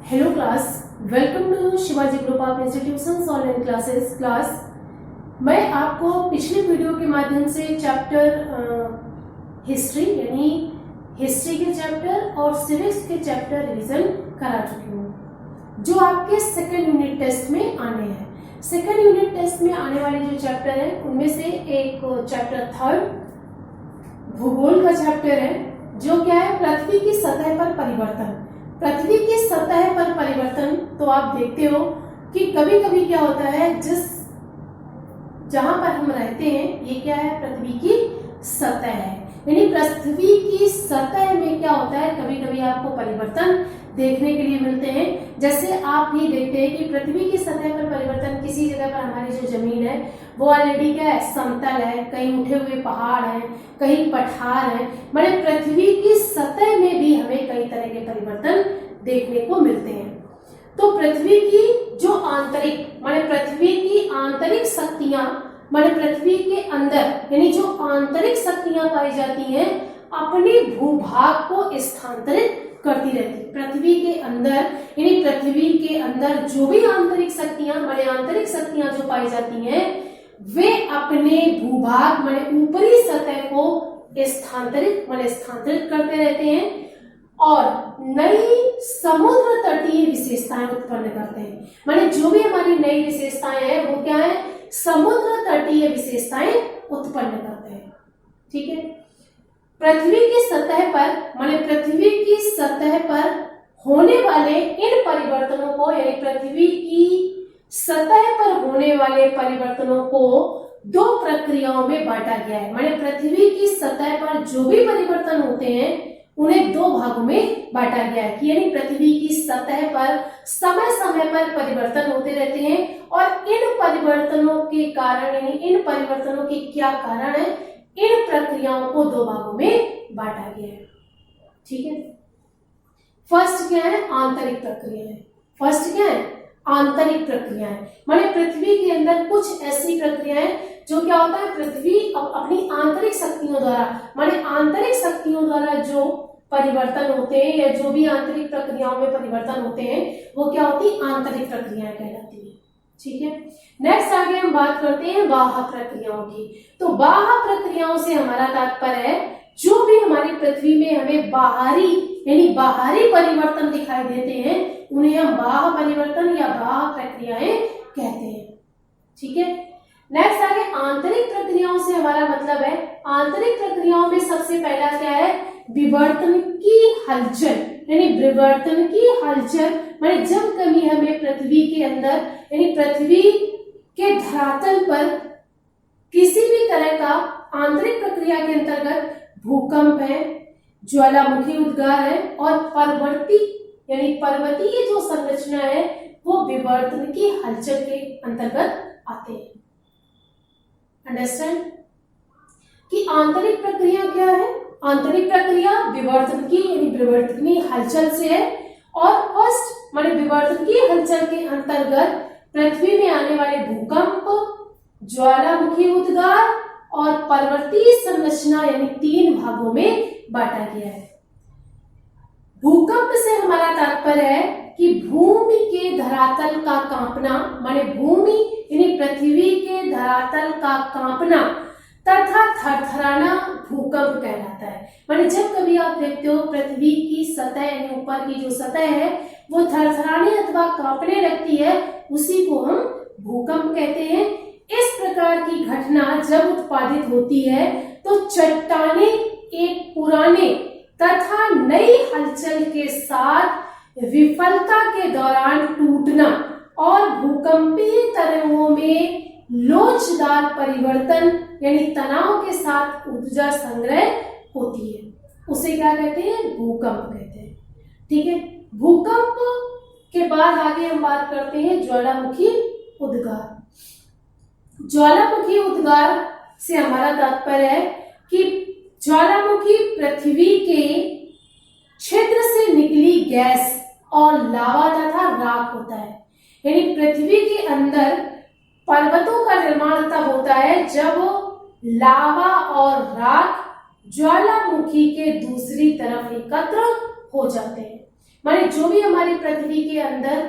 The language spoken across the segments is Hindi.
Hello class, welcome to Shivaji group of institutions online classes. Class मैं आपको पिछले वीडियो के माध्यम से चैप्टर हिस्ट्री यानी हिस्ट्री के चैप्टर और सिविक्स के चैप्टर रिवीजन करा चुकी हूँ, जो आपके सेकेंड यूनिट टेस्ट में आने हैं। सेकेंड यूनिट टेस्ट में आने वाले जो चैप्टर हैं उनमें से एक चैप्टर थर्ड भूगोल का चैप्टर है, जो क्या है, पृथ्वी की सतह पर परिवर्तन। पृथ्वी की सतह पर परिवर्तन, तो आप देखते हो कि कभी कभी क्या होता है, जहां पर हम रहते हैं ये क्या है, पृथ्वी की सतह है। यानी पृथ्वी की सतह में क्या होता है, कभी कभी आपको परिवर्तन देखने के लिए मिलते हैं। जैसे आप ये देखते हैं कि पृथ्वी की सतह पर परिवर्तन, किसी जगह पर हमारी जो जमीन है वो ऑलरेडी क्या है, समतल है, कहीं उठे हुए पहाड़ हैं, कहीं पठार है। माने पृथ्वी की सतह में भी हमें कई तरह के परिवर्तन देखने को मिलते हैं। तो पृथ्वी की जो आंतरिक, माने पृथ्वी की आंतरिक शक्तियां, माने पृथ्वी के अंदर यानी जो आंतरिक शक्तियां पाई जाती हैं, अपने भूभाग को स्थानांतरित करती रहती। पृथ्वी के अंदर यानी पृथ्वी के अंदर जो भी आंतरिक शक्तियां, माने आंतरिक शक्तियां जो पाई जाती हैं, वे अपने भूभाग माने ऊपरी सतह को स्थानांतरित करते रहते हैं और नई समुद्र तटीय विशेषताएं उत्पन्न करते हैं। माने जो भी हमारी नई विशेषताएं हैं वो क्या है, समुद्र तटीय विशेषताएं उत्पन्न करते हैं। ठीक है, पृथ्वी की सतह पर, माने पृथ्वी की सतह पर होने वाले इन परिवर्तनों को, यानी पृथ्वी की सतह पर होने वाले परिवर्तनों को दो प्रक्रियाओं में बांटा गया है। माने पृथ्वी की सतह पर जो भी परिवर्तन होते हैं उन्हें दो भागों में बांटा गया है। यानी पृथ्वी की सतह पर समय समय पर परिवर्तन होते रहते हैं और इन परिवर्तनों के कारण, यानी इन परिवर्तनों के क्या कारण है, इन प्रक्रियाओं को दो भागों में बांटा गया है। ठीक है, फर्स्ट क्या है, आंतरिक प्रक्रियाएं। फर्स्ट क्या है, आंतरिक प्रक्रियाएं। माने पृथ्वी के अंदर कुछ ऐसी प्रक्रियाएं जो क्या होता है, पृथ्वी अपनी आंतरिक शक्तियों द्वारा, माने आंतरिक शक्तियों द्वारा जो परिवर्तन होते हैं या जो भी आंतरिक प्रक्रियाओं में परिवर्तन होते हैं वो क्या होती है, आंतरिक प्रक्रियाएं कहलाती है। ठीक है, नेक्स्ट आगे हम बात करते हैं बाह्य प्रक्रियाओं की। तो बाह्य प्रक्रियाओं से हमारा तात्पर्य है जो भी हमारी पृथ्वी में हमें बाहरी यानी बाहरी परिवर्तन दिखाई देते हैं उन्हें हम बाह्य परिवर्तन या बाह्य प्रक्रियाएं कहते हैं। ठीक है, नेक्स्ट आगे आंतरिक प्रक्रियाओं से हमारा मतलब है, आंतरिक प्रक्रियाओं में सबसे पहला क्या है, विवर्तन की हलचल। यानी विवर्तन की हलचल, माने जब कभी हमें पृथ्वी के अंदर यानी पृथ्वी के धरातल पर किसी भी तरह का आंतरिक प्रक्रिया के अंतर्गत भूकंप है, ज्वालामुखी उद्गार है और पर्वतीय जो संरचना है वो विवर्तन की हलचल के अंतर्गत आते हैं। अंडरस्टैंड कि आंतरिक प्रक्रिया क्या है, आंतरिक प्रक्रिया विवर्तन की यानी विवर्तन की हलचल से है और फर्स्ट माने विवर्तन की हलचल के अंतर्गत पृथ्वी में आने वाले भूकंप, ज्वालामुखी उद्गार और पर्वतीय संरचना यानी तीन भागों में बांटा गया है। भूकंप से हमारा तात्पर्य है कि भूमि के धरातल का कांपना, माने भूमि यानी पृथ्वी के धरातल का कांपना तथा थरथराना भूकंप कहलाता है। माने जब कभी आप देखते हो पृथ्वी की सतह यानी ऊपर की जो सतह है वो थरथराने अथवा कांपने लगती है, उसी को हम भूकंप कहते हैं। इस प्रकार की घटना जब उत्पादित होती है तो चट्टानें एक पुराने तथा नई हलचल के साथ विफलता के दौरान टूटना और भूकंपीय तरंगों में लोचदार परिवर्तन यानी तनाव के साथ ऊर्जा संग्रह होती है, उसे क्या कहते हैं, भूकंप कहते हैं। ठीक है, भूकंप के बाद आगे हम बात करते हैं ज्वालामुखी उद्गार। ज्वालामुखी उद्गार से हमारा तात्पर्य है कि ज्वालामुखी पृथ्वी के छिद्र से निकली गैस और लावा तथा राख होता है। यानी पृथ्वी के अंदर पर्वतों का निर्माण तब होता है जब लावा और राख ज्वालामुखी के दूसरी तरफ एकत्र हो जाते हैं। माने जो भी हमारी पृथ्वी के अंदर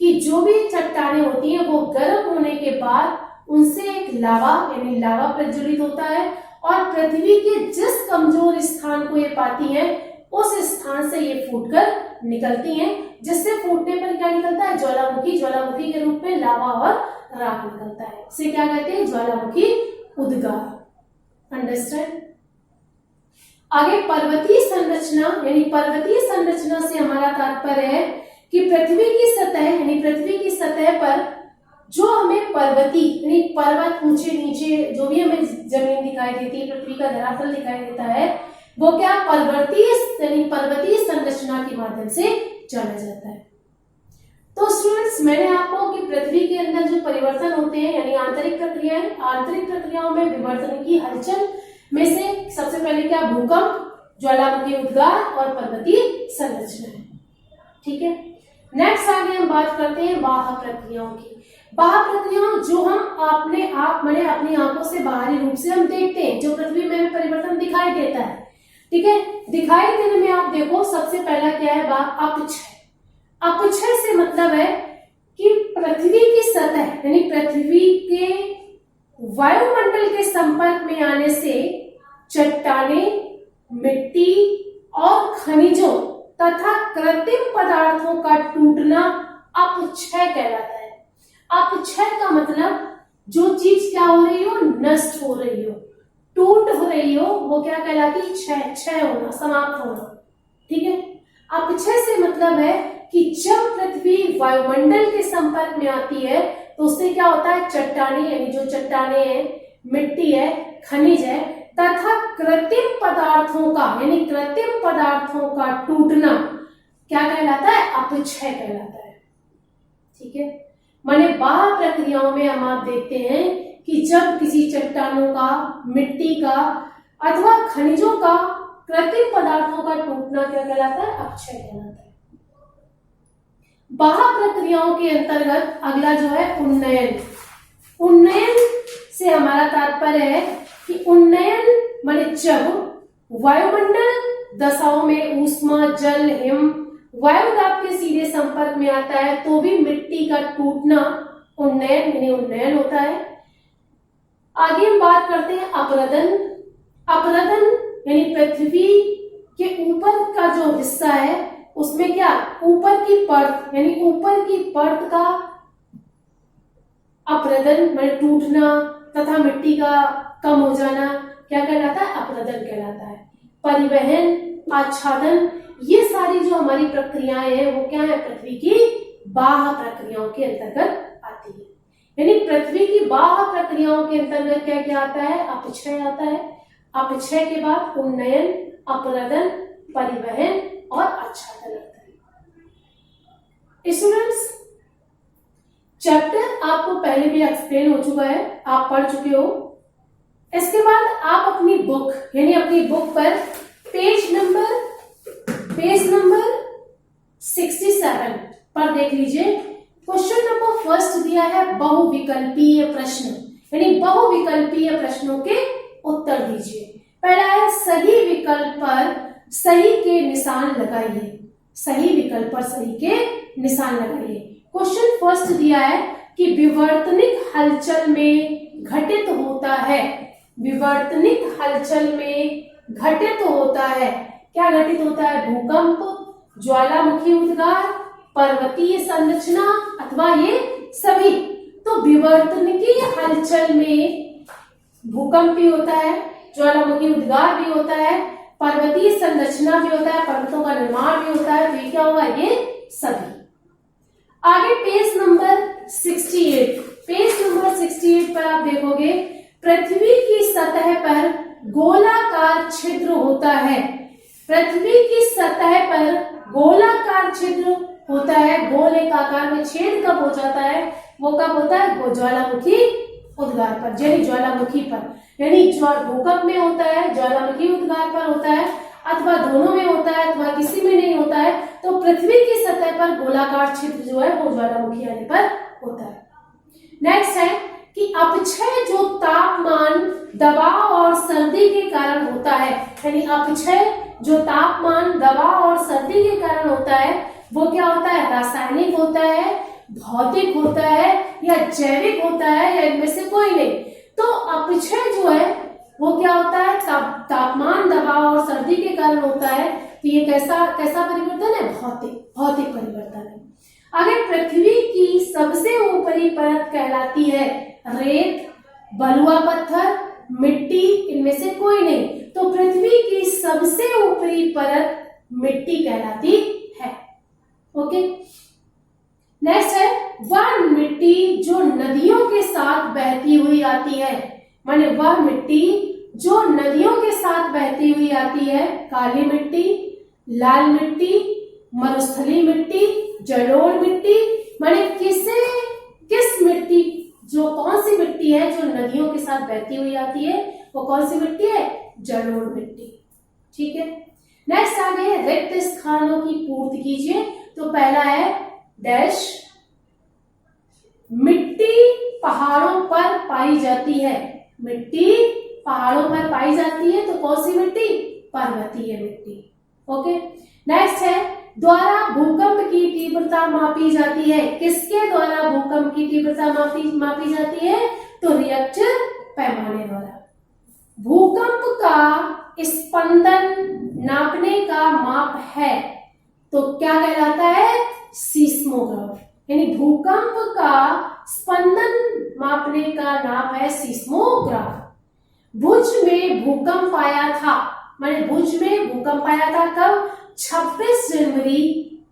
की जो भी चट्टानें होती हैं वो गर्म होने के बाद उनसे एक लावा यानी लावा प्रज्वलित होता है और पृथ्वी के जिस कमजोर स्थान को ये पाती हैं उस स्थान से ये फूटकर निकलती हैं, जिससे फूटने पर क्या निकलता है, ज्वालामुखी। ज्वालामुखी के रूप में लावा और राख निकलता है। इसे क्या कहते हैं, ज्वालामुखी उद्गार। अंडरस्टैंड। आगे पर्वतीय संरचना यानी पर्वतीय संरचना से हमारा तात्पर्य है कि पृथ्वी की सतह यानी पृथ्वी की सतह पर जो हमें पर्वतीय यानी पर्वत ऊंचे नीचे जो भी हमें जमीन दिखाई देती है, पृथ्वी का धरातल दिखाई देता है, वो क्या पर्वतीय यानी पर्वतीय संरचना के माध्यम से जाना जाता है। तो स्टूडेंट्स, मैंने आपको कि पृथ्वी के अंदर जो परिवर्तन होते हैं यानी आंतरिक प्रक्रियाओं में विवर्तन की हलचल में से सबसे पहले क्या, भूकंप, ज्वालामुखी उद्गार और पर्वतीय संरचना है। ठीक है। नेक्स्ट आगे हम बात करते हैं बाह्य प्रक्रियाओं की। बाह्य प्रक्रियाओं जो हम अपनी आंखों से बाहरी रूप से हम देखते हैं, जो पृथ्वी में परिवर्तन दिखाई देता है। ठीक है। दिखाई देने में आप देखो सबसे पहला क्या है, अपक्षय। अपक्षय से मतलब है कि पृथ्वी की सतह यानी पृथ्वी के वायुमंडल के संपर्क में आने से चट्टानें, मिट्टी और खनिजों तथा कृत्रिम पदार्थों का टूटना अपक्षय कहलाता है। अपक्षय का मतलब जो चीज क्या हो रही हो, नष्ट हो रही हो, टूट हो रही हो, वो क्या कहलाती है, क्षय होना, समाप्त होना। ठीक है। अपक्षय से मतलब है कि जब पृथ्वी वायुमंडल के संपर्क में आती है तो उससे क्या होता है, चट्टानें यानी जो चट्टानें हैं, मिट्टी है, खनिज है तथा कृत्रिम पदार्थों का यानी कृत्रिम पदार्थों का टूटना क्या कहलाता है, अपक्षय कहलाता है। ठीक है। माने बाह्य प्रक्रियाओं में हम आप देखते हैं कि जब किसी चट्टानों का, मिट्टी का अथवा खनिजों का, कृत्रिम पदार्थों का टूटना क्या कहलाता है, अपक्षय कहलाता है। बाह्य प्रक्रियाओं के अंतर्गत अगला जो है उन्नयन। उन्नयन से हमारा तात्पर्य है कि उन्नयन माने जब वायुमंडल दशाओं में ऊष्मा, जल, हिम, वायु दाब के सीधे संपर्क में आता है तो भी मिट्टी का टूटना उन्नयन यानी उन्नयन होता है। आगे हम बात करते हैं अपरदन। अपरदन यानी पृथ्वी के ऊपर का जो हिस्सा है उसमें क्या, ऊपर की परत यानी ऊपर की परत का अपरदन माने टूटना तथा मिट्टी का कम हो जाना क्या कहलाता है, अपरदन कहलाता है। परिवहन, आच्छादन, ये सारी जो हमारी प्रक्रियाएं हैं वो क्या है, पृथ्वी की बाह्य प्रक्रियाओं के अंतर्गत आती है। यानी पृथ्वी की बाह्य प्रक्रियाओं के अंतर्गत क्या क्या आता है, अपक्षय आता है। अपक्षय के बाद उन्नयन, अपरदन, परिवहन और आच्छादन आता है। स्टूडेंट्स, चैप्टर आपको पहले भी एक्सप्लेन हो चुका है, आप पढ़ चुके हो। इसके बाद आप अपनी बुक यानी अपनी बुक पर पेज नंबर 67 पर देख लीजिए। क्वेश्चन नंबर फर्स्ट दिया है बहुविकल्पीय प्रश्न, यानी बहुविकल्पीय प्रश्नों के उत्तर दीजिए। पहला है सही विकल्प पर सही के निशान लगाइए। सही विकल्प पर सही के निशान लगाइए। क्वेश्चन फर्स्ट दिया है कि विवर्तनिक हलचल में घटित होता है। विवर्तनिक हलचल में घटित होता है, क्या घटित होता है, भूकंप, ज्वालामुखी उद्गार, पर्वतीय संरचना अथवा ये सभी। तो विवर्तनिकी हलचल में भूकंप भी होता है, ज्वालामुखी उद्गार भी होता है, पर्वतीय संरचना भी होता है, पर्वतों का निर्माण भी होता है। तो ये क्या होगा, ये सभी। आगे पेज नंबर 68, पेज नंबर 68 पर आप देखोगे पृथ्वी की सतह पर गोलाकार छिद्र होता है। पृथ्वी की सतह पर गोलाकार छिद्र होता है। गोल एक आकार में छेद कब हो जाता है, वो कब होता है, ज्वालामुखी उद्गार पर यानी ज्वालामुखी पर, यानी भूकंप में होता है, ज्वालामुखी उद्गार पर होता है, अथवा दोनों में होता है अथवा किसी में नहीं होता है। तो पृथ्वी की सतह पर गोलाकार छिद्र जो है वो ज्वालामुखी आने पर होता है। नेक्स्ट है कि अपक्षय जो तापमान, दबाव और सर्दी के कारण होता है, यानी अपक्षय जो तापमान, दबाव और सर्दी के कारण होता है वो क्या होता है? रासायनिक होता है, भौतिक होता है या जैविक होता है, या इनमें से कोई नहीं। तो अपक्षय जो है वो क्या होता है? तापमान, दबाव और सर्दी के कारण होता है। तो ये कैसा परिवर्तन है? भौतिक परिवर्तन है। आगे, पृथ्वी की सबसे ऊपरी परत कहलाती है रेत, बलुआ पत्थर, मिट्टी, इनमें से कोई नहीं। तो पृथ्वी की सबसे ऊपरी परत मिट्टी कहलाती है। ओके, नेक्स्ट है वह मिट्टी जो नदियों के साथ बहती हुई आती है। माने वह मिट्टी जो नदियों के साथ बहती हुई आती है। काली मिट्टी, लाल मिट्टी, मरुस्थलीय मिट्टी, जलोढ़ मिट्टी। माने किस मिट्टी, जो कौन सी मिट्टी है जो नदियों के साथ बहती हुई आती है, वो कौन सी मिट्टी है? जलोढ़ मिट्टी। ठीक है, नेक्स्ट आगे रिक्त स्थानों की पूर्ति कीजिए। तो पहला है डैश, मिट्टी पहाड़ों पर पाई जाती है। मिट्टी पहाड़ों पर पाई जाती है, तो कौन सी मिट्टी? पर्वतीय मिट्टी। ओके, नेक्स्ट है द्वारा भूकंप की तीव्रता मापी जाती है। किसके द्वारा भूकंप की तीव्रता मापी जाती है? तो रिएक्टर पैमाने द्वारा। भूकंप का स्पंदन नापने का माप है, तो क्या कहलाता है? सीस्मोग्राफ। यानी भूकंप का स्पंदन मापने का नाप है सीस्मोग्राफ। भुज में भूकंप आया था। माने भुज में भूकंप आया था कब? 26 जनवरी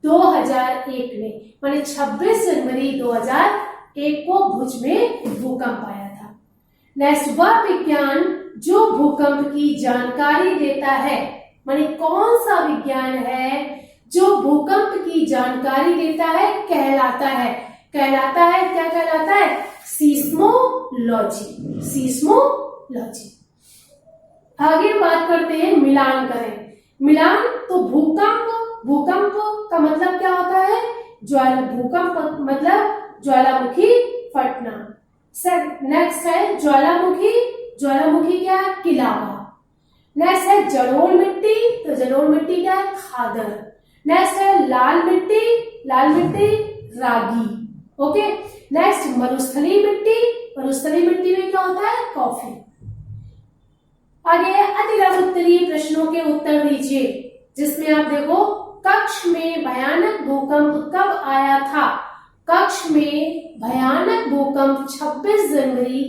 2001 में। माने 26 जनवरी 2001 को भुज में भूकंप आया था। नेक्स्ट, वह विज्ञान जो भूकंप की जानकारी देता है। माने कौन सा विज्ञान है जो भूकंप की जानकारी देता है? कहलाता है क्या कहलाता है? सीस्मोलॉजी। सीस्मोलॉजी। आगे बात करते हैं, मिलान करें। मिलान, तो भूकंप का मतलब क्या होता है? भूकंप मतलब ज्वालामुखी फटना। नेक्स्ट है ज्वालामुखी क्या है? किलावा। नेक्स्ट है जलोढ़ मिट्टी, तो जलोढ़ मिट्टी क्या है? खादर। नेक्स्ट है लाल मिट्टी रागी। ओके, नेक्स्ट मरुस्थलीय मिट्टी में क्या होता है? कॉफी। आगे अति उत्तरीय प्रश्नों के उत्तर दीजिए, जिसमें आप देखो कक्ष में भयानक भूकंप कब आया था? कक्ष में भयानक भूकंप 26 जनवरी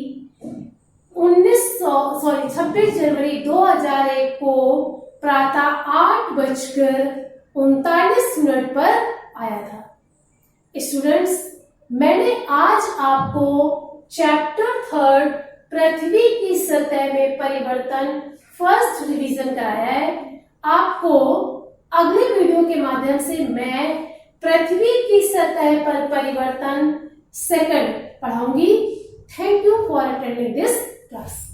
2001 को प्रातः 8:39 पर आया था। स्टूडेंट्स, मैंने आज आपको चैप्टर 3 पृथ्वी की सतह में परिवर्तन फर्स्ट रिवीजन कराया है। आपको अगले वीडियो के माध्यम से मैं पृथ्वी की सतह पर परिवर्तन सेकंड पढ़ाऊंगी। Thank you for attending this class.